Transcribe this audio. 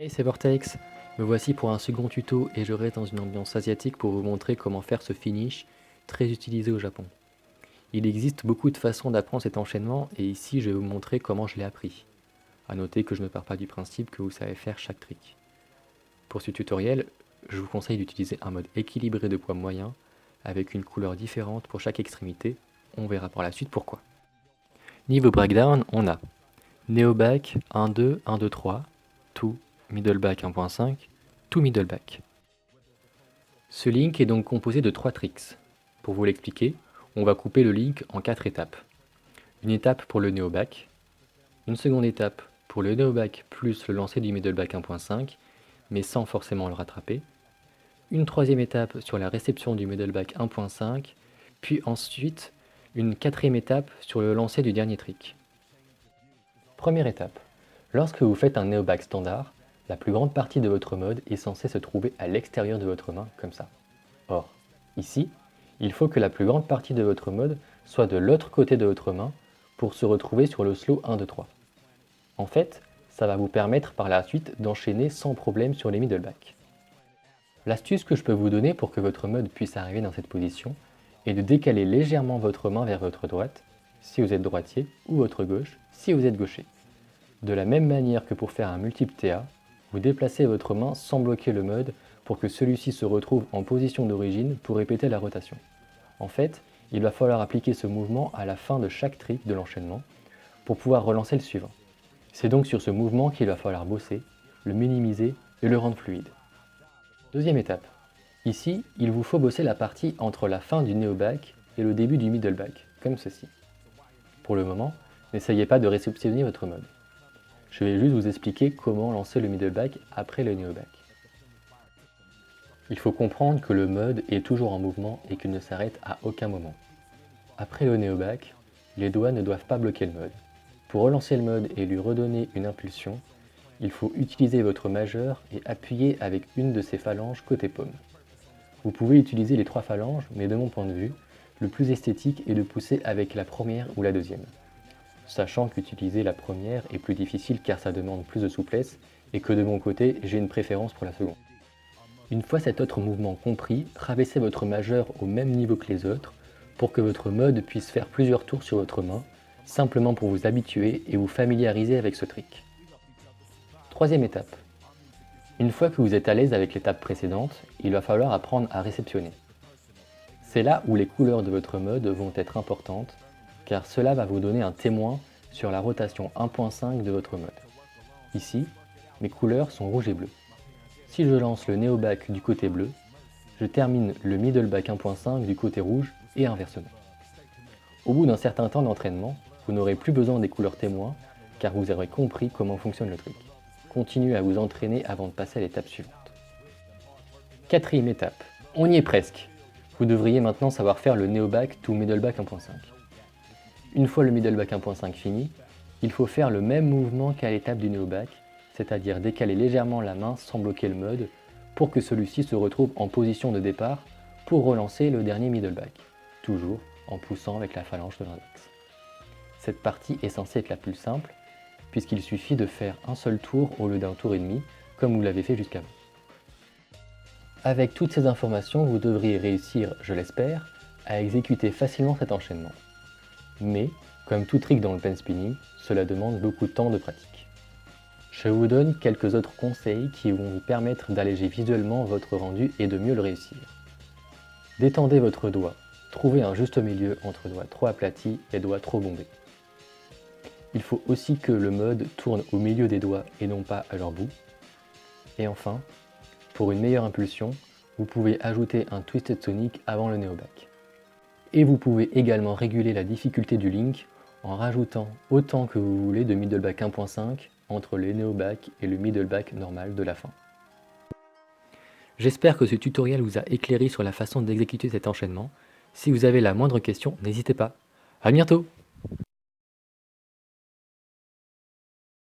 Hey, c'est Vortex, me voici pour un second tuto et je reste dans une ambiance asiatique pour vous montrer comment faire ce finish très utilisé au Japon. Il existe beaucoup de façons d'apprendre cet enchaînement et ici je vais vous montrer comment je l'ai appris. A noter que je ne pars pas du principe que vous savez faire chaque trick. Pour ce tutoriel, je vous conseille d'utiliser un mode équilibré de poids moyen avec une couleur différente pour chaque extrémité, on verra par la suite pourquoi. Niveau breakdown, on a Neo back 1-2, 1-2-3, to middle back 1.5, to middle back. Ce link est donc composé de 3 tricks. Pour vous l'expliquer, on va couper le link en 4 étapes. Une étape pour le neo back, une seconde étape pour le neo back plus le lancer du middle back 1.5, mais sans forcément le rattraper, une troisième étape sur la réception du middle back 1.5, puis ensuite une quatrième étape sur le lancer du dernier trick. Première étape. Lorsque vous faites un neo back standard, la plus grande partie de votre mode est censée se trouver à l'extérieur de votre main, comme ça. Or, ici, il faut que la plus grande partie de votre mode soit de l'autre côté de votre main pour se retrouver sur le slow 1, 2, 3. En fait, ça va vous permettre par la suite d'enchaîner sans problème sur les middle back. L'astuce que je peux vous donner pour que votre mode puisse arriver dans cette position est de décaler légèrement votre main vers votre droite, si vous êtes droitier, ou votre gauche, si vous êtes gaucher. De la même manière que pour faire un multiple TA, vous déplacez votre main sans bloquer le mode pour que celui-ci se retrouve en position d'origine pour répéter la rotation. En fait, il va falloir appliquer ce mouvement à la fin de chaque trick de l'enchaînement pour pouvoir relancer le suivant. C'est donc sur ce mouvement qu'il va falloir bosser, le minimiser et le rendre fluide. Deuxième étape. Ici, il vous faut bosser la partie entre la fin du neo back et le début du middle back, comme ceci. Pour le moment, n'essayez pas de réceptionner votre mode. Je vais juste vous expliquer comment lancer le middle back après le neo back. Il faut comprendre que le mode est toujours en mouvement et qu'il ne s'arrête à aucun moment. Après le neo back, les doigts ne doivent pas bloquer le mode. Pour relancer le mode et lui redonner une impulsion, il faut utiliser votre majeur et appuyer avec une de ses phalanges côté paume. Vous pouvez utiliser les 3 phalanges, mais de mon point de vue, le plus esthétique est de pousser avec la première ou la deuxième. Sachant qu'utiliser la première est plus difficile car ça demande plus de souplesse et que de mon côté, j'ai une préférence pour la seconde. Une fois cet autre mouvement compris, rabaissez votre majeur au même niveau que les autres pour que votre mode puisse faire plusieurs tours sur votre main, simplement pour vous habituer et vous familiariser avec ce trick. Troisième étape. Une fois que vous êtes à l'aise avec l'étape précédente, il va falloir apprendre à réceptionner. C'est là où les couleurs de votre mode vont être importantes, car cela va vous donner un témoin sur la rotation 1.5 de votre mode. Ici, mes couleurs sont rouge et bleu. Si je lance le neo back du côté bleu, je termine le middle back 1.5 du côté rouge et inversement. Au bout d'un certain temps d'entraînement, vous n'aurez plus besoin des couleurs témoins, car vous aurez compris comment fonctionne le trick. Continuez à vous entraîner avant de passer à l'étape suivante. Quatrième étape. On y est presque. Vous devriez maintenant savoir faire le neo back to middle back 1.5. Une fois le middle back 1.5 fini, il faut faire le même mouvement qu'à l'étape du neo back, c'est-à-dire décaler légèrement la main sans bloquer le mode pour que celui-ci se retrouve en position de départ pour relancer le dernier middle back, toujours en poussant avec la phalange de l'index. Cette partie est censée être la plus simple puisqu'il suffit de faire un seul tour au lieu d'un tour et demi comme vous l'avez fait jusqu'à maintenant. Avec toutes ces informations, vous devriez réussir, je l'espère, à exécuter facilement cet enchaînement. Mais, comme tout trick dans le pen spinning, cela demande beaucoup de temps de pratique. Je vous donne quelques autres conseils qui vont vous permettre d'alléger visuellement votre rendu et de mieux le réussir. Détendez votre doigt, trouvez un juste milieu entre doigts trop aplatis et doigts trop bombés. Il faut aussi que le mode tourne au milieu des doigts et non pas à leur bout. Et enfin, pour une meilleure impulsion, vous pouvez ajouter un Twisted Sonic avant le neo back. Et vous pouvez également réguler la difficulté du link en rajoutant autant que vous voulez de middle back 1.5 entre les neo back et le middle back normal de la fin. J'espère que ce tutoriel vous a éclairé sur la façon d'exécuter cet enchaînement. Si vous avez la moindre question, n'hésitez pas. À bientôt!